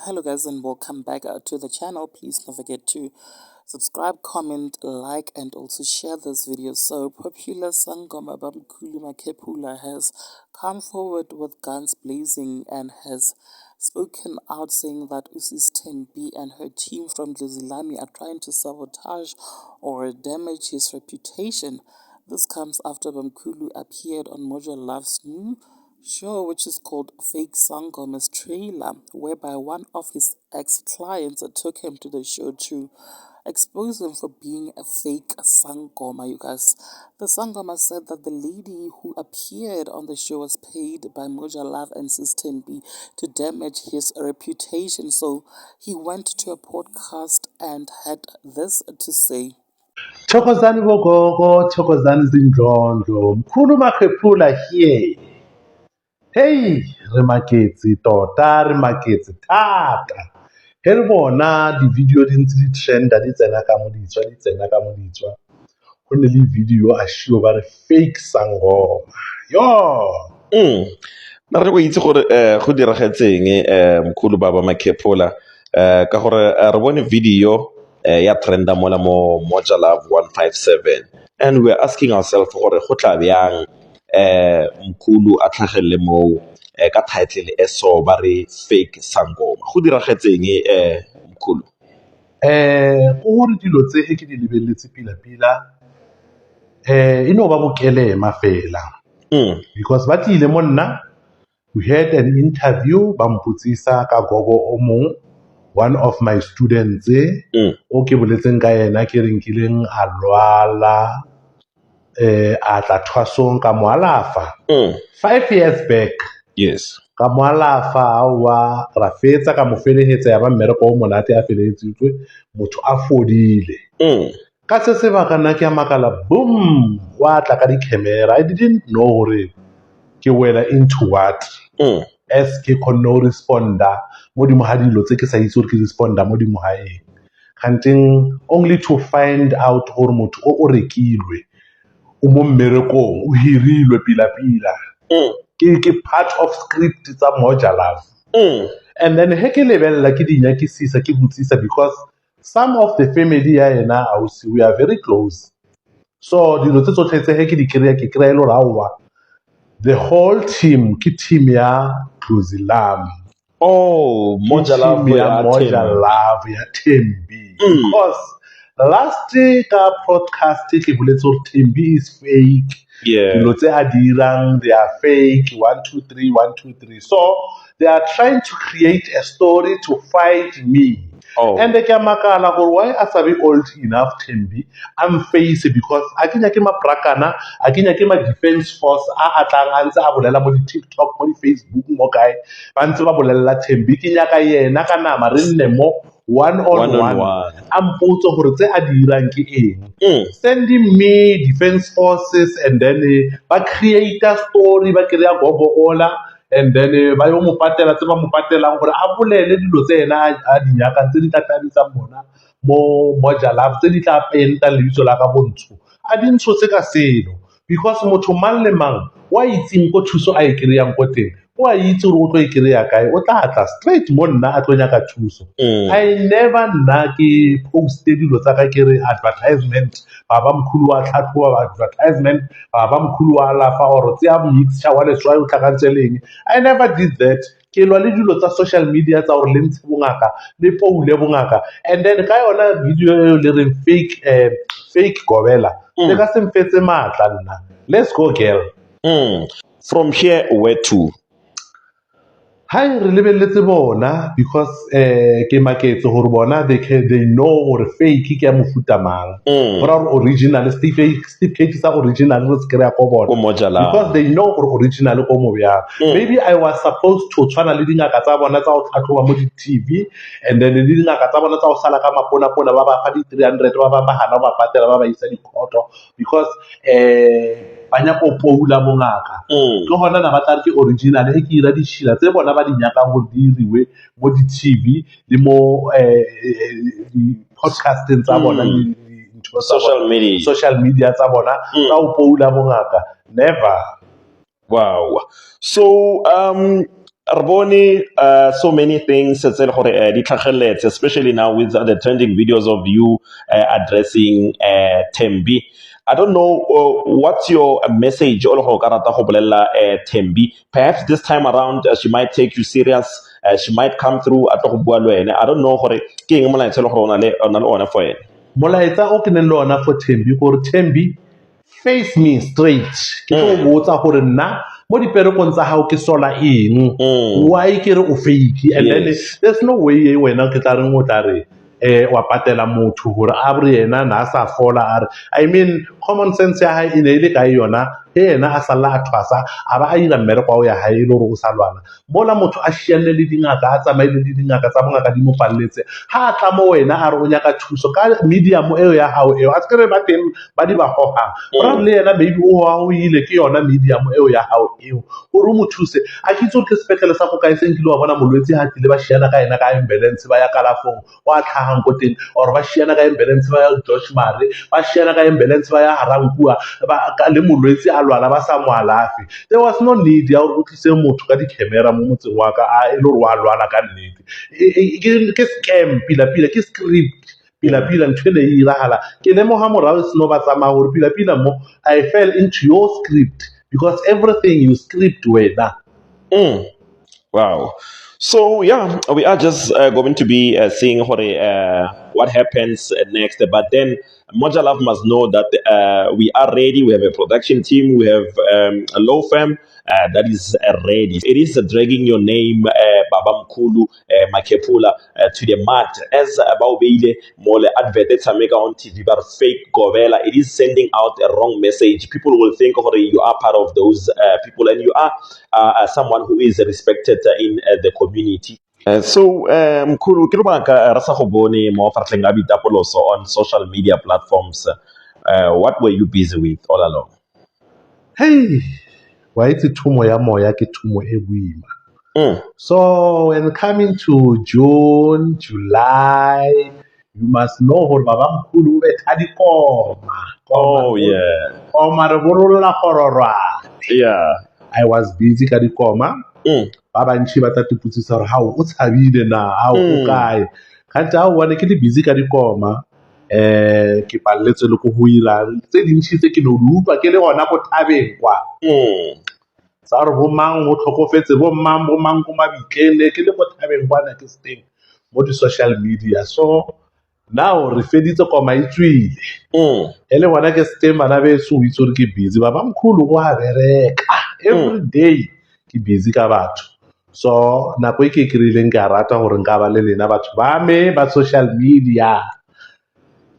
Hello guys and welcome back to the channel. Please don't forget to subscribe, comment, like and also share this video. So popular Gogo Bamkhulu Makhephula has come forward with guns blazing and has spoken out saying that Sis Thembi and her team from Dlozilam are trying to sabotage or damage his reputation. This comes after Bamkhulu appeared on Moja Love's new show, which is called Fake Sangoma's Trailer, whereby one of his ex-clients took him to the show to expose him for being a fake Sangoma, you guys. The Sangoma said that the lady who appeared on the show was paid by Moja Love and Sis Thembi to damage his reputation. So he went to a podcast and had this to say. Thokozani bogogo, thokozani zindlondlo, Mkhulu Makhephula here. Hey, re maketse tota, re maketse thata. He re bona di-video di ntse di trenda di tsena ka moditswa. Go ne le video a shio ba re fake sangoma. Yo! Na re go itse gore go diragetseng Mkhulu baba Makhephula ka gore re bone video ya trenda mola mo Moja Love 157 and we're asking ourselves gore go tla byang Mkhulu a tlhagelle mo ka title e so ba re fake sangoma go diragetseng Mkhulu Go gore dilo tse ke di lebelletse pila e no ba bokelema fela. Because ba tlile mo nna, we had an interview ba mputsisa ka Gogo o mong, one of my students o ke boletseng ka yena ke reng kileng a lwala a tla thwasong ka mo alafa 5 years back. yes Ka mo alafa wa ra fetsa ka mo felehetsa ya ba mmereko o monate a feletsitswe motho a fodile. Ka se sebaka nna ke a makala boom wa tla ka di-camera. I didn't know gore ke wela into what as ke kgonne go responda mo dimo ga dilo tse ke sa itse gore ke responda mo dimo ga eng kanting only to find out gore motho o rekilwe o mo mmerekong o hirilwe pila ke part of script tsa Moja Love. And then he ke lebella ke di nyakisisa ke botsisa because some of the family ya ena ausi we are very close, so dilo tse tsotlhe tse he ke di kry-a ke kry-a lo rawa the whole team ke team ya Dlozilam. Moja Love ya Moja Love ya Thembi because last ka podcast ke boletse gore Thembi is fake. Dilo tse a dirang they are fake 1 2 3 1 2 3, so they are trying to create a story to fight me. And ke a makala gore why a sa be old enough Thembi I'm face because a ke nyake maprakana a ke nyake ma defense force a tlang a ntse a bolela mo di-TikTok mo di-Facebook mo kae ba ntse ba bolelela Thembi ke nyaka yena ka nama re nne mo one on one a mpotse gore tse a di dirang ke eng. Sending me defense forces and then ba create a story ba kry-a Gogo ola and then ba yo mo patela tse ba mo patelang gore a bolele dilo tse ena a di nyakang tse di tla tabisang bona mo Moja Love tse di tla penta lebitso la ka bontsho a di ntshotse ka selo because motho mang le mang wa itseng ko thuso a e kry-ang ko teng o a itse gore o tlo e kry-a kae o tla tla straight mo nna a tlo nyaka thuso. I never nna ke poste dilo tsa ka ke re advertisement baba Mkhulu wa tlhatlhoba advertisement baba Mkhulu wa alafa or tse a mixture wa letswai o tlhakantsheleng. I never did that. Ke lwa le dilo tsa social media tsa gore le ntshe bongaka le poule bongaka and then ka yona video e le reng fake gobela le ka se mfetse matla nna. Let's go girl. From here where to Hi re lebelletse bona because ke maketse gore bona they know gore fake ke ya mofuta mang gore original Steve Kate sa original re se kry-a ko bona because they know gore original ko mo bjang. Maybe I was supposed to tshwana le dingaka tsa bona tsa go tlhatlhoba mo di-TV and then le dingaka tsa bona tsa go sala ka mapona ba ba fa di-300 ba ba hana ba patela ba ba isa dikhoto because ba nyaka o poula bongaka ke gona na ba tla ke original e ke ira ditšhila tse bona ba di nyakang go diriwe mo di-TV le mo di-podcasteng tsa bona social media tsa bona tsa o poula bongaka never. Wow. So Arboni, so many things, especially now with the trending videos of you addressing Thembi. I don't know what's your message Thembi. Perhaps this time around she might take you serious. She might come through at I don't know ke eng molaetsa e leng gore o na le ona for ene. molaetsa o ke neng le ona for Thembi gore Thembi face me straight ke tlo botsa gore nna mo diperekong tsa gago ke sola eng why ke re o fake and then there's no way wena ke tla reng o tla re wa patela motho gore a re yena na sa fola a re I mean common sense ya hae e ne ile ka yona yena a sala a thwasa a ba a ira mmereko wa ya hae le gore o sa lwana mola motho a shiane le dingaka a tsamaile le dingaka tsa bongaka di mo palletse ha tla mo wena a re o nyaka thuso ka medium eo ya hao eo a tsere ba teng ba di ba hohang ra le yena maybe o wa o ile ke yona medium eo ya hao eo gore o mo thuse a kitso ke sepetlele sa go ka iseng kile wa bona molwetse ha tile ba shiana ka ena ka ambulance ba ya kalafong wa tlhagang go teng or ba shiana ka ambulance ba ya George Mare ba shiana ka ambulance ba ya Harankua ba le molwetse a lwala ba sa mo alafi there was no need ya go tlise motho ka di-camera mo motseng wa ka a ile gore wa lwala ka nnete ke scam pila ke script pila ntho ne e iragala ke lemoga morao seno ba tsamaya gore pila mo I fell into your script because everything you script wena. Wow. So yeah, we are just going to be seeing what happens next. But then Mojalav must know that we are ready. We have a production team. We have a law firm that is ready. It is dragging your name, Bamkhulu Makhephula, to the mat as Baubile Mole adverts Mega on TV, but fake Govela. It is sending out a wrong message. People will think you are part of those people, and you are someone who is respected in the community. So, Mkhulu, ke lebaka re sa go bone mo fatlheng a bitapoloso on social media platforms. What were you busy with all along? Hey, wa itse thumo ya moya ke thumo e boima. So when coming to June, July, you must know gore Babamkhulu o betha dikoma. Oh yeah. Koma re borolla gororwane. Yeah. I was busy ka dikoma. Ba bantši ba tla tiputsisa gore hao o tshabile na hao o kae kgantse ha o bone ke di busy ka dikoma ke palletswe le go go ira tse dintšhi tse ke no di utlwa ke le gona go thabeng kwa sa re bo mang go tlhokofetse bo mang ko mabitleng ke le go thabeng kwana ke steng mo di-social media so now re feditse koma e tswile e le gona ke steng bana beso o itse gore ke busy Babamkhulu go a bereka every day ke busy ka batho so nako e ke kry-ileng ke a rata gore nka ba le lena batho ba me ba social media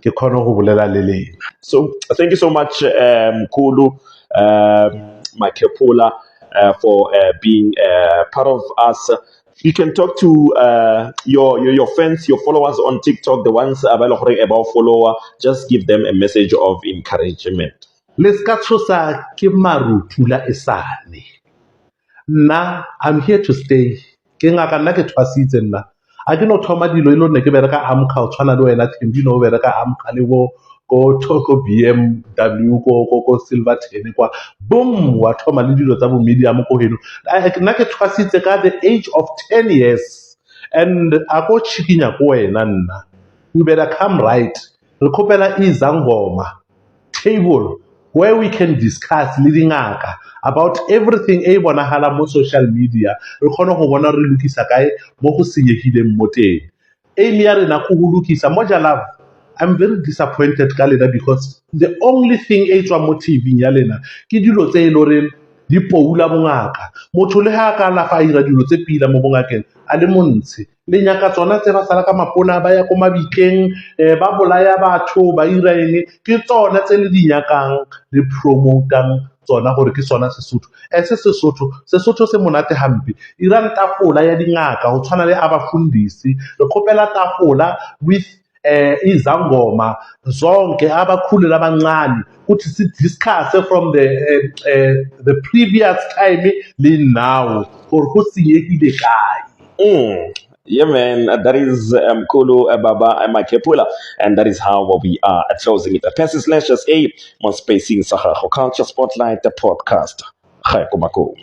ke kgone go bolela le lena. So thank you so much, Mkhulu Makhephula, for being part of us. You can talk to your fans, your followers on TikTok, the ones about follower. Just give them a message of encouragement. Le ska tshosa ke marutula e sane. Nna I'm here to stay. Ke ngaka nna ke thwasitse nna. A ke no thoma dilo ile ne ke bereka amka o tshwana le wena Thembi no bereka amka le bo go BMW go Silver 10 kwa boom wa thoma le dilo tsa bo medium ko heno nna ke thwasitse ka the age of 10 years and a go chikinya ko wena nna you better come right re khopela izangoma table where we can discuss leading about everything e bonagala mo social media re kgone go bona re lukisa kae mo go senyegileng mo teng aim ya rena go lukisa Mojalav I'm very disappointed ka lena because the only thing e tswa mo TV ya lena ke dilo tse e loreng di poula bongaka motho le ha ka la fa ira dilo tse pila mo bongakeng a le montshe le nyaka tsona tse ba sala ka mapona ba ya ko mabitleng ba bolaya batho ba ira eng ke tsona tse le di nyakang le promotang tsona gore ke sona Sesotho Sesotho se monate hampe ira tafola ya dingaka go tshwana le abafundisi re khopela tafola with izangoma zonke abakhulu labancane kuthi si discuss from the previous time le now for go siyekile kae. Yeah, man, that is Mkhulu Baba Makhephula, and that is how we are closing it. Passes Lashes A, more spacing Saha Culture Spotlight, the podcast. Hi, Kumako.